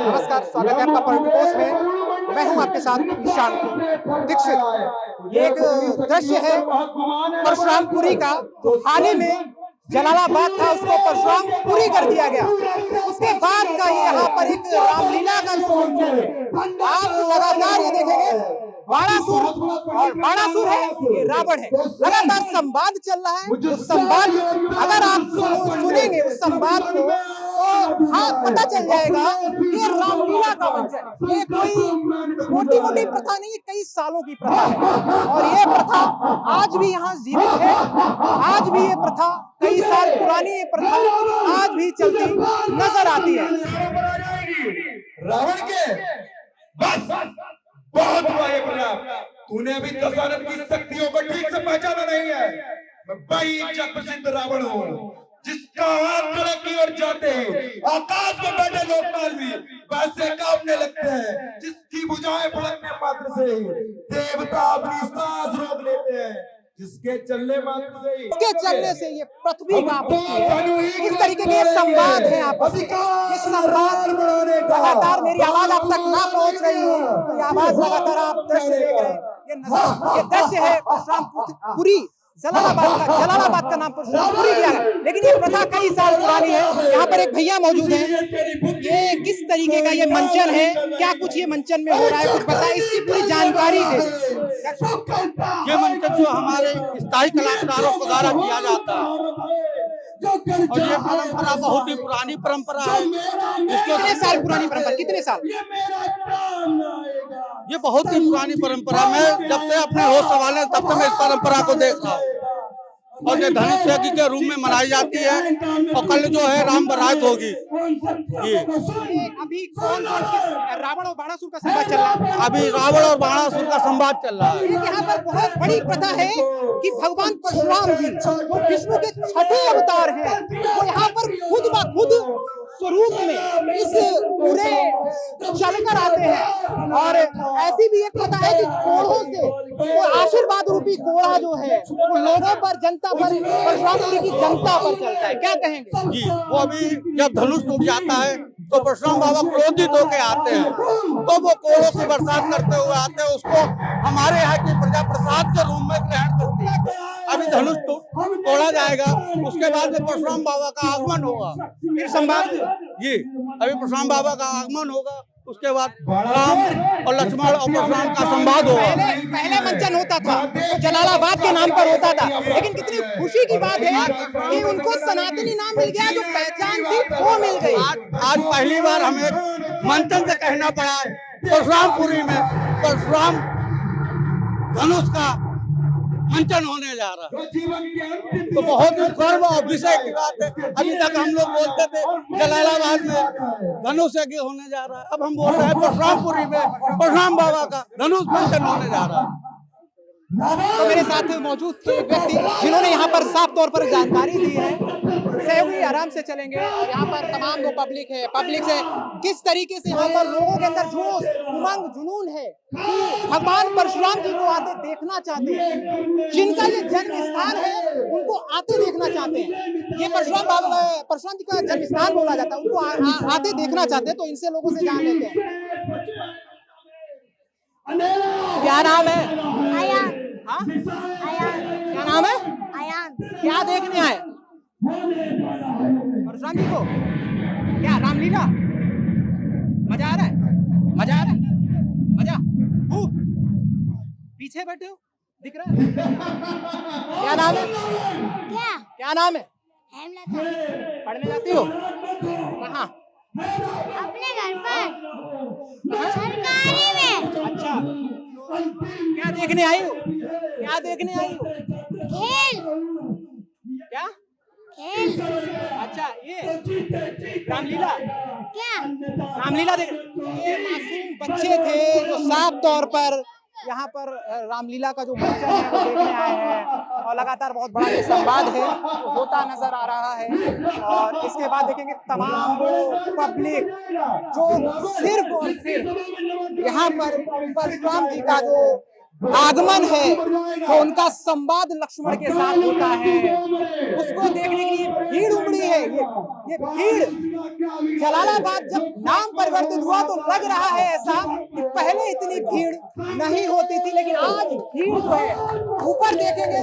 नमस्कार, स्वागत है आपका पॉलिटिकोस में। मैं हूं आपके साथ ईशान दीक्षित। ये एक दृश्य है परशुरामपुरी का, जो हाल ही में जलालाबाद था उसको परशुरामपुरी कर दिया गया। उसके बाद का यहाँ पर एक रामलीला का जो मंचन है, आप लगातार ये देखेंगे बाणासुर, और बाणासुर है ये रावण है। लगातार संवाद चल रहा है। उस संवाद अगर आप सुनेंगे उस संवाद को तो हाँ पता चल जाएगा ये रामलीला का मंचन। ये कोई मोटी मोटी प्रथा नहीं है, कई सालों की प्रथा है और ये प्रथा आज भी यहाँ जीवित है। आज भी ये प्रथा कई साल पुरानी ये प्रथा आज भी चलती नजर आती है। रावण के बस बहुत हुआ ये प्रयास। तूने अभी दशरथ की शक्तियों को ठीक से पहचाना नहीं है। मैं बड़ी जग प्रसिद्ध रावण हूँ, जिसका हाथ सड़क की ओर जाते आकाश में बैठे लोकपाल भी वैसे कांपने लगते हैं, जिसकी भुजाएं फड़कने मात्र से देवता अपनी सांस रोक लेते हैं, जिसके चलने मात्र से इसके चलने से ये पृथ्वी कांपती है। इस तरीके के संवाद है आपस में। इस संवाद लगातार मेरी आवाज आप तक ना पहुंच रही हो, ये आवाज लगातार आप दृश्य देख रहे हैं। ये दृश्य है परशुरामपुरी, जलालाबाद का नाम परशुरामपुरी दिया है, लेकिन ये प्रथा कई साल पुरानी है। यहाँ पर एक भैया मौजूद है। ये किस तरीके का ये मंचन है, क्या कुछ ये मंचन में हो रहा है, कुछ बताएं, इसकी पूरी जानकारी दे। ये मंचन जो हमारे स्थायी कलाकारों को द्वारा किया जाता है और ये परंपरा बहुत ही पुरानी परंपरा है। कितने साल पुरानी परंपरा, कितने साल? ये बहुत ही पुरानी परंपरा। मैं जब से अपने होश संभाले तब से मैं इस परंपरा को देख रहा हूँ और ये धनुष यज्ञ के रूप में मनाई जाती है और कल जो है राम बारात होगी। ये अभी कौन रावण और बाणासुर का संवाद चल रहा है? अभी रावण और बाणासुर का संवाद चल रहा है। यहाँ पर बहुत बड़ी प्रथा है कि भगवान परशुराम जी जो विष्णु के छठे अवतार हैं, वो यहाँ पर खुद ब खुद स्वरूप में इस पूरे चलकर आते हैं। और ऐसी भी एक प्रथा है कि कोढ़ों से वो आशीर्वाद रूपी कोढ़ा जो है वो लोगों पर, जनता पर, परशुरामपुरी की जनता पर चलता है। क्या कहेंगे जी? वो अभी जब धनुष टूट जाता है तो परशुराम बाबा क्रोधित होकर आते हैं, तो वो कोढ़ों की बरसात करते हुए आते हैं। उसको हमारे यहाँ की प्रजा प्रसाद के रूप में ग्रहण करती है। अभी धनुष तोड़ा जाएगा, उसके बाद में परशुराम बाबा का आगमन होगा। फिर संवाद जी, अभी परशुराम बाबा का आगमन होगा, उसके बाद राम और लक्ष्मण और परशुराम का संवाद होगा। पहले मंचन होता था तो जलालाबाद के नाम पर होता था, लेकिन कितनी खुशी की बात है कि उनको सनातनी नाम मिल गया, जो पहचान थी वो मिल गई। आज पहली बार हमें मंचन से कहना पड़ा है परशुरामपुरी में परशुराम धनुष का मंचन होने जा रहा है, तो बहुत ही गर्व और विषय की बात है। अभी तक हम लोग बोलते थे जलालाबाद में धनुष यज्ञ होने जा रहा है, अब हम बोल रहे हैं परशुरामपुरी में परशुराम बाबा का धनुष मंचन होने जा रहा है। तो मेरे साथ मौजूद थे एक व्यक्ति जिन्होंने यहाँ पर साफ तौर पर जानकारी दी है। सहयोगी आराम से चलेंगे। यहाँ पर तमाम जो पब्लिक से किस तरीके से यहाँ पर लोगों के अंदर जोश, उमंग, जुनून है कि भगवान परशुराम जी को आते देखना चाहते हैं, जिनका ये जन्म स्थान है उनको आते देखना चाहते हैं। ये परशुराम जी का जन्म स्थान बोला जाता है, उनको आते देखना चाहते हैं। तो इनसे लोगों से जान लेते हैं। क्या नाम है? आयान। हाँ? आयान। क्या नाम है? आयान। क्या देखने आए परशुराम जी को? क्या रामलीला? मजा आ रहा है? मजा आ रहा है? मजा खूब। पीछे बैठे हो, दिख रहा है? क्या नाम है? क्या नाम है? हेमलता। पढ़ने जाती हो? कहाँ? अपने घर पर सरकारी में। अच्छा, क्या देखने आई हो? क्या देखने आई हो? खेल। क्या खेल? अच्छा, ये रामलीला? क्या रामलीला देख। ये मासूम बच्चे थे जो साफ तौर पर यहाँ पर रामलीला का जो मंचन है वो देखने आए हैं और लगातार बहुत बड़ा ये संवाद है वो होता नजर आ रहा है। और इसके बाद देखेंगे तमाम वो पब्लिक जो सिर्फ और सिर्फ यहाँ पर परशुराम जी का जो आगमन है तो उनका संवाद लक्ष्मण के साथ होता है, उसको देखने के लिए भीड़ उमड़ी है। ये भीड़, जलालाबाद जब नाम परिवर्तित हुआ तो लग रहा है ऐसा कि पहले इतनी भीड़ नहीं होती थी, लेकिन आज भीड़ जो है, ऊपर देखेंगे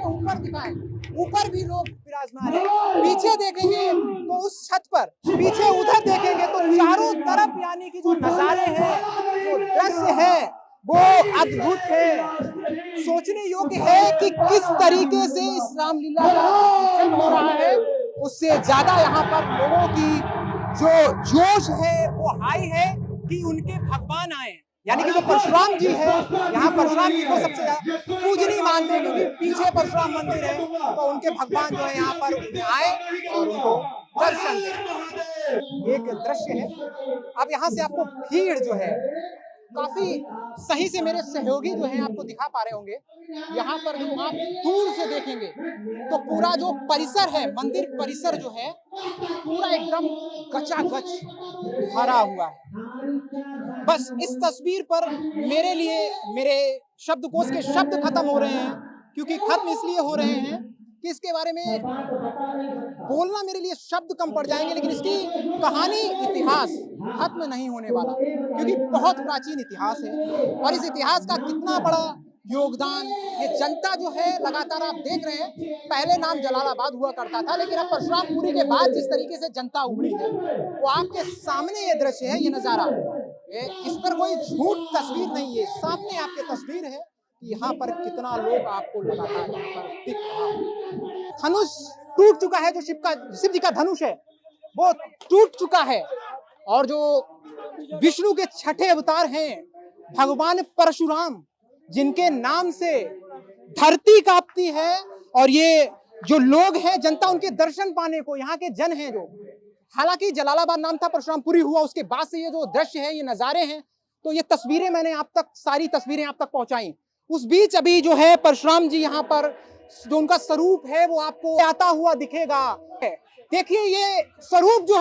ऊपर दिखाएं, ऊपर भी लोग विराजमान है, पीछे देखेंगे तो उस छत पर, पीछे उधर देखेंगे तो चारों तरफ यानी कि जो नजारे हैं, जो दृश्य है वो अद्भुत है। सोचने योग्य है कि किस तरीके से इस रामलीला का आयोजन हो रहा है। उससे ज्यादा यहाँ पर लोगों की जो जोश है वो हाई है कि उनके भगवान आए, यानी कि जो परशुराम जी है, यहाँ परशुराम जी को सबसे ज्यादा पूजनीय मानते हैं क्योंकि पीछे परशुराम मंदिर है, तो उनके भगवान जो है यहाँ पर आए और उनको दर्शन दें। एक दृश्य है। अब यहाँ से आपको भीड़ जो है काफी सही से मेरे सहयोगी जो है आपको दिखा पा रहे होंगे। यहाँ पर जो आप दूर से देखेंगे तो पूरा जो परिसर है, मंदिर परिसर जो है पूरा एकदम गचागच भरा हुआ है। बस इस तस्वीर पर मेरे लिए मेरे शब्दकोश के शब्द खत्म हो रहे हैं, क्योंकि खत्म इसलिए हो रहे हैं कि इसके बारे में बोलना मेरे लिए शब्द कम पड़ जाएंगे, लेकिन इसकी कहानी, इतिहास खत्म नहीं होने वाला, क्योंकि बहुत प्राचीन इतिहास है और इस इतिहास का कितना बड़ा योगदान ये जनता जो है लगातार आप देख रहे हैं। पहले नाम जलालाबाद हुआ करता था, लेकिन अब परशुरामपुरी के बाद जिस तरीके से जनता उमड़ी है वो आपके सामने ये दृश्य है, ये नजारा, इस पर कोई झूठ तस्वीर नहीं है, सामने आपके तस्वीर है कि यहाँ पर कितना लोग आपको लगातार यहाँ पर दिख रहा है। धनुष टूट चुका है, जो शिव जी का धनुष है वो टूट चुका है, और जो विष्णु के छठे अवतार हैं भगवान परशुराम, जिनके नाम से धरती कांपती है, और ये जो लोग हैं जनता, उनके दर्शन पाने को यहाँ के जन हैं जो, हालांकि जलालाबाद नाम था, परशुरामपुरी हुआ, उसके बाद से ये जो दृश्य है, ये नजारे हैं, तो ये तस्वीरें मैंने आप तक, सारी तस्वीरें आप तक पहुंचाई। उस बीच अभी जो है परशुराम जी यहाँ पर जो उनका स्वरूप है वो आपको आता हुआ दिखेगा। देखिए ये स्वरूप जो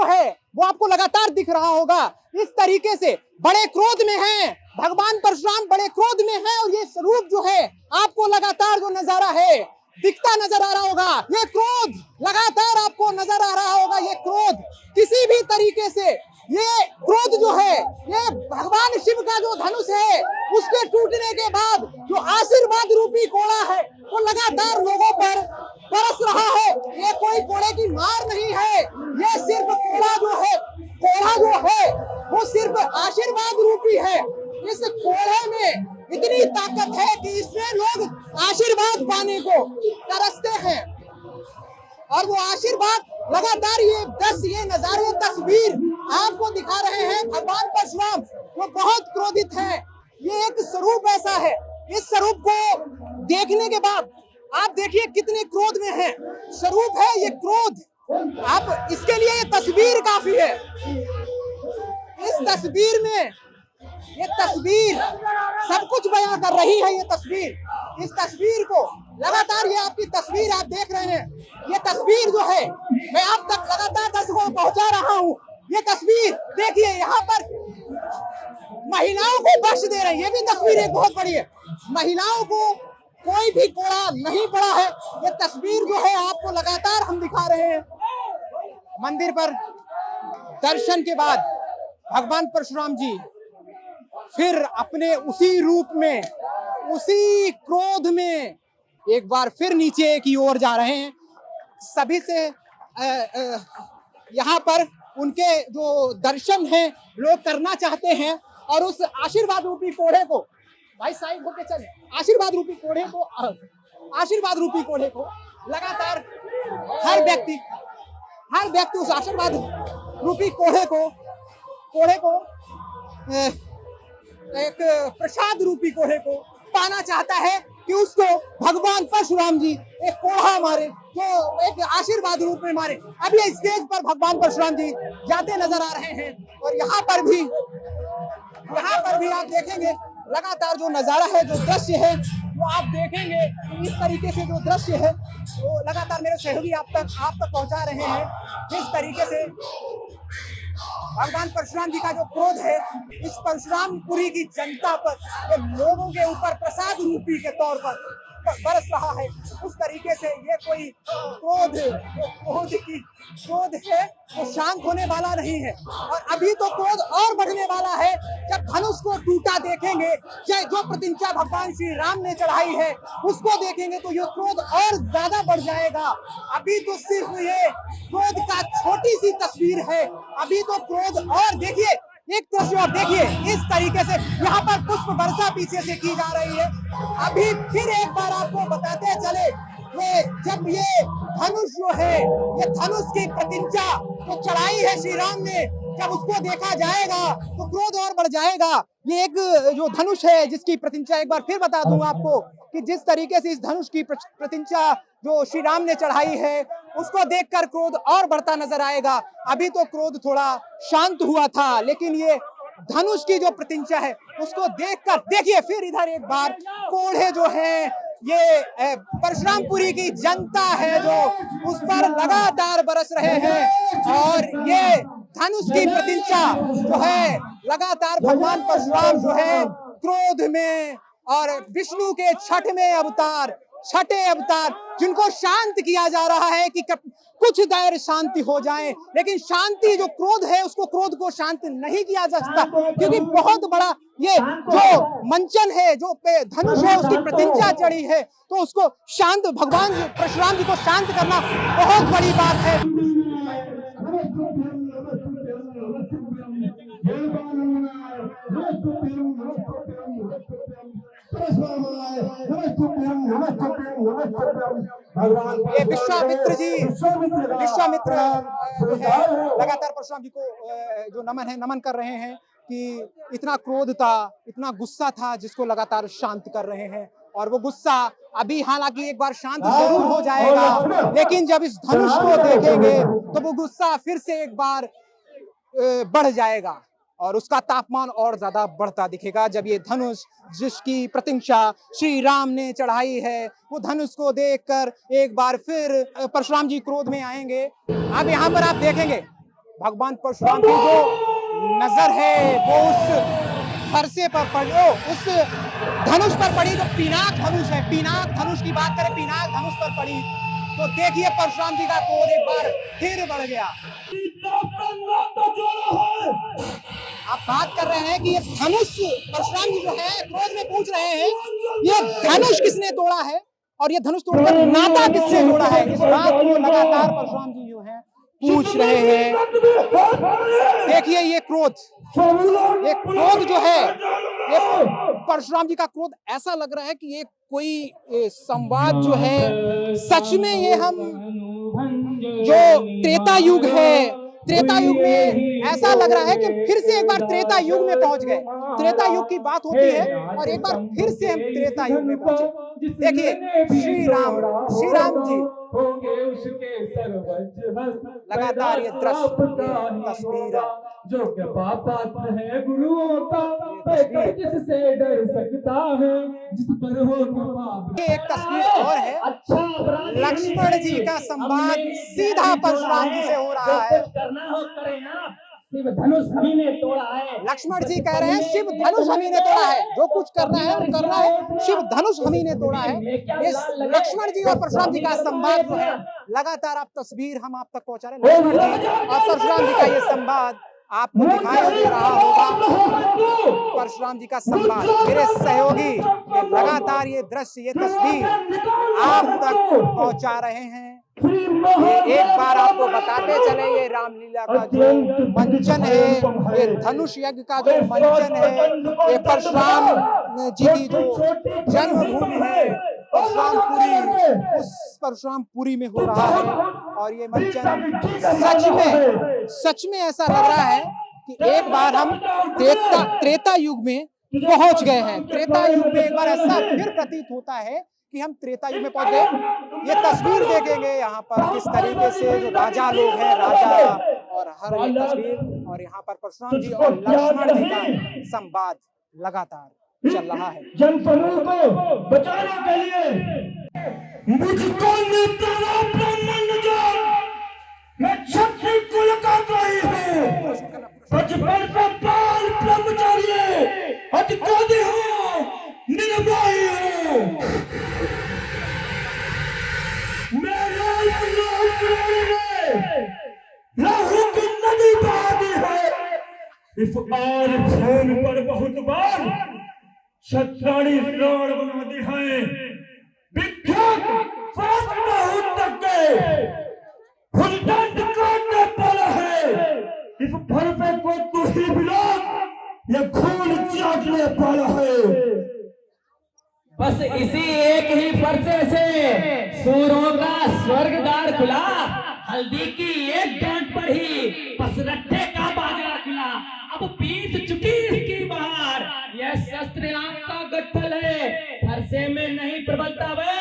है वो आपको लगातार दिख रहा होगा। इस तरीके से बड़े क्रोध में हैं भगवान परशुराम, बड़े क्रोध में हैं, और ये स्वरूप जो है आपको लगातार जो नजारा है दिखता नजर आ रहा होगा। ये क्रोध लगातार आपको नजर आ रहा होगा। ये क्रोध किसी भी तरीके से, ये क्रोध जो है, ये भगवान शिव का जो धनुष है उसके टूटने के बाद जो आशीर्वाद रूपी कोड़ा है वो लगातार लोगों पर बरस रहा है। ये कोई कोड़े की मार नहीं है, ये सिर्फ कोड़ा जो है वो सिर्फ आशीर्वाद रूपी है। इस कोड़े में इतनी ताकत है कि इसमें लोग आशीर्वाद पाने को तरसते हैं, और वो आशीर्वाद लगातार ये दृश्य, ये नजारे, तस्वीर आपको दिखा रहे हैं। भगवान परशुराम वो बहुत क्रोधित हैं। ये एक स्वरूप ऐसा है, इस स्वरूप को देखने के बाद आप देखिए कितने क्रोध में है। स्वरूप है ये क्रोध, आप इसके लिए ये तस्वीर काफी है। इस तस्वीर में, ये तस्वीर सब कुछ बयां कर रही है। ये तस्वीर, इस तस्वीर को लगातार, ये आपकी तस्वीर आप देख रहे हैं, ये तस्वीर जो है मैं आप तक लगातार दर्शकों को पहुंचा रहा हूं। ये तस्वीर देखिए, यहाँ पर महिलाओं को बख्श दे रहे हैं। ये भी तस्वीर एक बहुत बड़ी है, महिलाओं को कोई भी कोड़ा नहीं पड़ा है। ये तस्वीर जो है आपको लगातार हम दिखा रहे हैं। मंदिर पर दर्शन के बाद भगवान परशुराम जी फिर अपने उसी रूप में, उसी क्रोध में एक बार फिर नीचे की ओर जा रहे हैं। सभी से यहाँ पर उनके जो दर्शन हैं लोग करना चाहते हैं, और उस आशीर्वाद रूपी कोढ़े को, भाई साइड होके चले, आशीर्वाद रूपी कोढ़े को लगातार हर व्यक्ति उस आशीर्वाद रूपी कोढ़े को एक प्रसाद रूपी कोढ़े को पाना चाहता है कि उसको भगवान परशुराम जी एक कोढ़ा मारे, जो एक आशीर्वाद रूप में मारे। अब ये स्टेज पर भगवान परशुराम जी जाते नजर आ रहे हैं, और यहाँ पर भी आप देखेंगे लगातार जो नजारा है, जो दृश्य है वो आप देखेंगे। इस तरीके से जो दृश्य है वो लगातार मेरे सहयोगी आप तक पहुंचा रहे हैं। जिस तरीके से भगवान परशुराम जी का जो क्रोध है इस परशुरामपुरी की जनता पर, ये लोगों के ऊपर प्रसाद रूपी के तौर पर बरस रहा है। उस तरीके से ये कोई क्रोध है वो शांत होने वाला नहीं है, और अभी तो क्रोध और बढ़ने वाला है। जब धनुष को टूटा देखेंगे, जो प्रतिज्ञा भगवान श्री राम ने चढ़ाई है उसको देखेंगे तो ये क्रोध और ज्यादा बढ़ जाएगा। अभी तो सिर्फ ये क्रोध का छोटी सी तस्वीर है, अभी तो क्रोध और देखिए, एक दृश्य और देखिए, इस तरीके से यहाँ पर पुष्प वर्षा पीछे से की जा रही है। अभी फिर एक बार आपको बताते चले, जब ये धनुष जो है, ये धनुष की प्रतिज्ञा तो चढ़ाई है श्री राम ने, जब उसको देखा जाएगा तो क्रोध और बढ़ जाएगा। ये एक जो धनुष है जिसकी प्रतिज्ञा एक बार फिर बता दूं आपको कि जिस तरीके से इस धनुष की प्रतिज्ञा जो श्री राम ने चढ़ाई है उसको देखकर क्रोध और बढ़ता नजर आएगा। अभी तो क्रोध थोड़ा शांत हुआ था, लेकिन ये धनुष की जो प्रतिज्ञा है उसको देखकर देखिए फिर इधर एक बार कोढ़े जो है, ये परशुरामपुरी की जनता है जो उस पर लगातार बरस रहे हैं, और ये धनुष की प्रतिज्ञा जो है लगातार भगवान परशुराम जो है क्रोध में और विष्णु के छठे अवतार जिनको शांत किया जा रहा है कि कुछ देर शांति हो जाए, लेकिन शांति जो क्रोध है उसको क्रोध को शांत नहीं किया जा सकता, क्योंकि बहुत बड़ा ये जो मंचन है, जो धनुष है उसकी प्रतिज्ञा चढ़ी है, तो उसको शांत भगवान परशुराम जी को शांत करना बहुत बड़ी बात है। ये विश्वामित्र जो है लगातार परशुराम जी को जो नमन कर रहे हैं कि इतना क्रोध था, इतना गुस्सा था जिसको लगातार शांत कर रहे हैं, और वो गुस्सा अभी हालांकि एक बार शांत जरूर हो जाएगा, लेकिन जब इस धनुष को देखेंगे तो वो गुस्सा फिर से एक बार बढ़ जाएगा और उसका तापमान और ज्यादा बढ़ता दिखेगा जब ये धनुष जिसकी प्रतिज्ञा श्री राम ने चढ़ाई है वो धनुष को देखकर एक बार फिर परशुराम जी क्रोध में आएंगे। अब यहाँ पर आप देखेंगे भगवान परशुराम की जो नजर है वो उस फरसे पर पड़ी, उस धनुष पर पड़ी जो पिनाक धनुष है। पिनाक धनुष की बात करें, पिनाक धनुष पर पड़ी तो देखिए परशुराम जी का क्रोध एक बार फिर बढ़ गया। आप बात कर रहे हैं कि ये धनुष परशुराम जी जो है क्रोध में पूछ रहे हैं ये धनुष किसने तोड़ा है और ये धनुष तोड़कर नाता किससे जोड़ा है, इस बात को लगातार परशुराम जी जो है पूछ रहे हैं। देखिए ये क्रोध जो है, ये परशुराम जी का क्रोध ऐसा लग रहा है कि ये कोई संवाद जो है सच में ये हम जो त्रेता युग है, त्रेता युग में ऐसा लग रहा है कि फिर से एक बार त्रेता युग में पहुंच गए। त्रेता युग की बात होती है और एक बार फिर से हम त्रेता युग में पहुंचे। देखिए श्री राम जी लगातार ये तस्वीर जो पापात्र है गुरुओं का किससे डर सकता है जिस पर हो एक तस्वीर और है, लक्ष्मण जी का संवाद सीधा परशुराम जी से हो रहा है। शिव धनुष हमी ने तोड़ा है। लक्ष्मण जी कह रहे हैं शिव धनुष हमी ने तोड़ा है, जो कुछ करना है वो करना है, शिव धनुष हमी ने तोड़ा है। ये लक्ष्मण जी और परशुराम जी का संवाद जो है लगातार आप तस्वीर हम आप तक पहुंचा रहे हैं। लक्ष्मण जी और परशुराम जी का ये संवाद आपको दिखाई दे रहा होगा। परशुराम जी का संवाद मेरे सहयोगी ये लगातार ये दृश्य ये तस्वीर आप तक पहुंचा रहे हैं। ये एक बार आपको बताते चले ये रामलीला का जो मंचन है, ये धनुष यज्ञ का जो मंचन है, ये परशुराम जी की जो जन्मभूमि है परशुरामपुरी, उस परशुरामपुरी में हो रहा है। और ये मंचन सच में ऐसा लग रहा है कि एक बार हम त्रेता युग में पहुंच गए हैं। त्रेता युग में एक बार ऐसा फिर प्रतीत होता है कि हम त्रेता युग में पहुंच गए। ये तस्वीर देखेंगे यहाँ पर किस तरीके से जो राजा लोग हैं, राजा और हर एक तस्वीर, और यहाँ पर परशुराम जी और लक्ष्मण जी का संवाद लगातार चल रहा है। जन समूह को बचाने के लिए मुझको मैं क्षत्रिय कुल का कोई हूँ। पर बाल ब्रह्मचारी अधिकारी हो, निर्भय हो। मेरे लहू की नदी बहा दी है। इस आर भूमि पर बहुत बार क्षत्राणी रण बना दी है। विख्यात बहुत तक के फुलदंड काटने पड़ा है। इस फरफे को तू ही मिला, ये खून चाटने पड़ा है। बस इसी एक ही पर्चे से सूरों का स्वर्ग द्वार खुला। हल्दी की एक गांठ पर ही पसरट्टे का बाजार खुला। अब बीत चुकी इसकी बहार, यह शस्त्र आपका गट्ठल है। फरसे में नहीं प्रबलता वे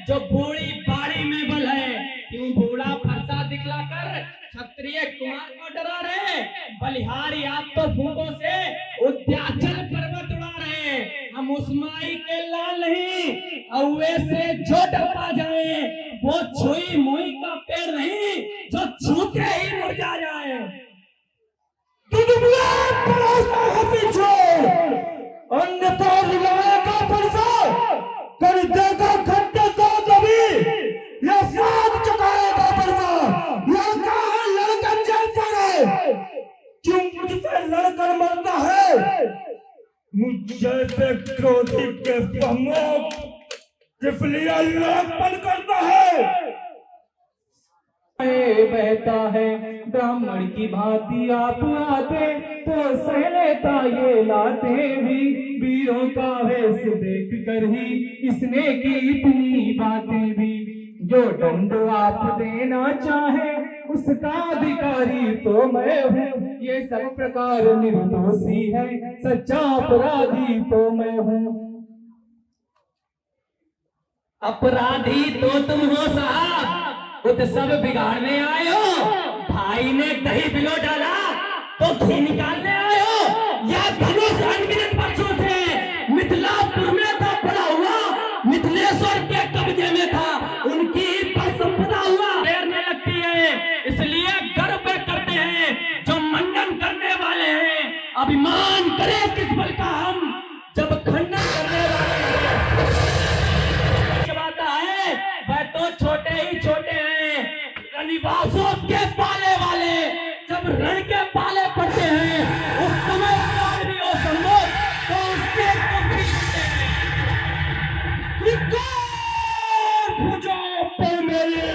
जो बूढ़ी बाड़ी में बल है। क्यों बूढ़ा फरसा दिखलाकर क्षत्रिय कुमार को डरा रहे? बलिहारी आप तो फूकों से उद्याचल पर्वत उड़ा रहे। हम उस माई के लाल नहीं, अव्वे से जो डरता जाए। वो छुई मुई का पेड़ नहीं जो छूते ही मुरझा जाए। अन्यथा का परसा कर देगा घंटे को कभी, यह साथ चुकाएगा परसा। लड़का है, लड़का जेल पर है। क्यों मुझसे लड़कर मरता है? मुझ जैसे क्रोधी के सम्मुख किफलिया लड़कपन करता है। बहता है ब्राह्मण की भांति आप आते तो सह लेता ये लाते भी। वीरों का वेश देख कर ही इसने की इतनी बातें भी। जो दंड आप देना चाहे उसका अधिकारी तो मैं हूँ। ये सब प्रकार निर्दोषी है, सच्चा अपराधी तो मैं हूँ। अपराधी तो तुम हो साहब, उत्सव बिगाड़ने आए हो। भाई ने दही बिलो डाला तो घी निकालने आए हो। या धनुष अनगिनत वर्षों से मिथिलापुर में था पड़ा हुआ, मिथिलेश्वर के कब्जे में था, उनकी पर संपदा हुआ। तैरने लगती है इसलिए गर्व करते हैं जो मंडन करने वाले हैं। अभिमान करे किस बल का हम जब खंडन करने वाले हैं। है वह तो छोटे ही छोटे हैं, रनिवासों के पाले वाले जब रण के पाले पड़ते हैं उस समय भी हो संभव तो उसके पे मेरे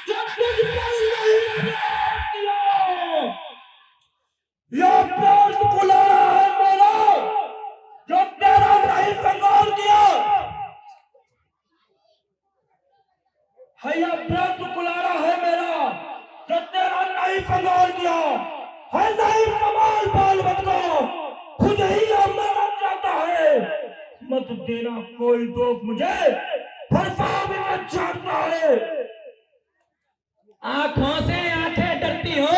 जब कुछ यह प्रांत बुला रहा है मेरा, जो तेरा नहीं संभाल दिया है। यह प्रांत बुला रहा है मेरा, जो तेरा नहीं संभाल दिया है। नहीं कमाल बाल मत को खुद ही मरना चाहता है। मत देना कोई दोष मुझे, फरसा भी मत चाहता है। आंखों से आंखें डरती हो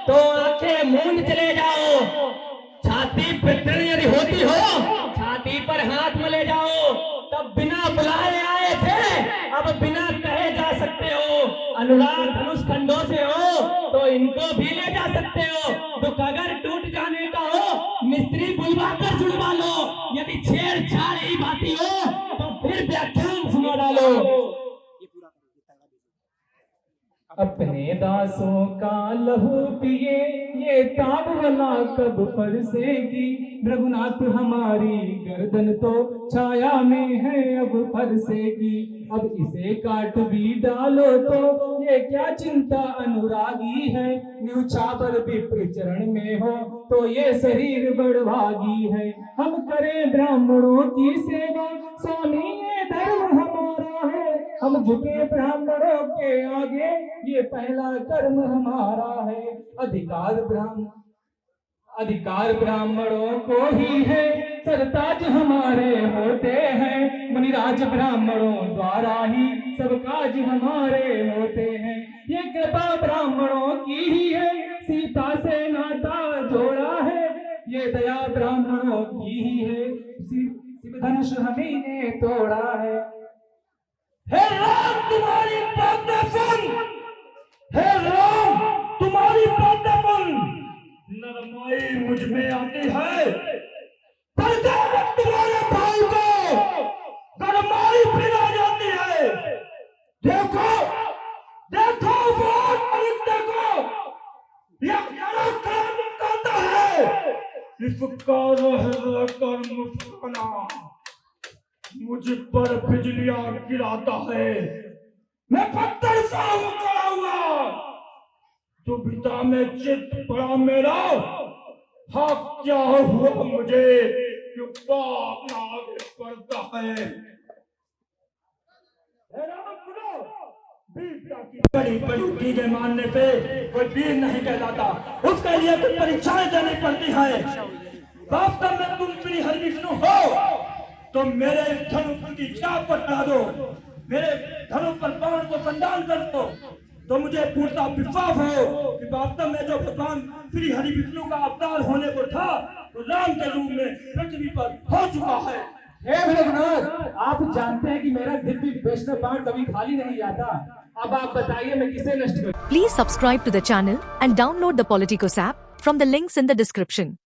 तो आंखें मूंद चले जाओ। छाती पर दर्द यदि होती हो छाती पर हाथ मले जाओ। तब बिना बुलाए आए थे, अब बिना कहे जा सकते हो। अनुराग धनुष खंडों से हो तो इनको भी ले जा सकते हो। दुख अगर टूट जाने का हो मिस्त्री बुलवा कर जुड़वा लो। यदि छेड़छाड़ ही बाती हो तो फिर व्याख्यान सुना डालो। अपने दासों का लहू पिए ये ताब वाला कब फरसेगी। रघुनाथ हमारी गर्दन तो छाया में है अब फरसेगी। अब इसे काट भी डालो तो ये क्या चिंता अनुरागी है। न्यूछावर विप्र चरण में हो तो ये शरीर बड़भागी है। हम करें ब्राह्मणों की सेवा स्वामी ये धर्म हमारा है। हम झुके ब्राह्मणों के आगे ये पहला कर्म हमारा है। अधिकार ब्राह्मणों को ही है, सरताज हमारे होते हैं। मुनिराज ब्राह्मणों द्वारा ही सब काज हमारे होते हैं। ये कृपा ब्राह्मणों की ही है, सीता से नाता जोड़ा है। ये दया ब्राह्मणों की ही है, शिव धनुष हमी ने तोड़ा है। हे राम तुम्हारी बातें सुन, हे राम तुम्हारी बातें सुन। मुझ में आती है, प्रत्येक तुम्हारे भाई को गरमाई पिला जाती है। देखो देखो वोट खरीदने को यह क्या कहता है, इसका कर मुस्कुराना मुझ पर बिजलियां गिराता है। मैं पत्थर सा हूं खड़ा हुआ, दुविधा में चित पड़ा मेरा, हक क्या हुआ मुझे क्यों बाप आगे पड़ता है। बड़ी बड़ी चीजें मानने पे कोई वीर नहीं कहलाता, उसके लिए कुछ परीक्षाएं देनी पड़ती है। वास्तव में तुम श्री हरि विष्णु हो तो मेरे धनुष की छाप पर चढ़ा दो, मेरे धनुष पर बाण को संधान कर दो, तो मुझे पूर्णतः विश्वास हो कि वास्तव में जो भगवान श्री हरि विष्णु का अवतार होने को था तो राम के रूप में पृथ्वी पर हो चुका है। हे भोलेनाथ, आप जानते हैं कि मेरा दिव्य वैष्णव बाण कभी खाली नहीं जाता। अब आप बताइए मैं किसे नष्ट करूं? Please subscribe to the channel and download the Politicos app from the links in the description.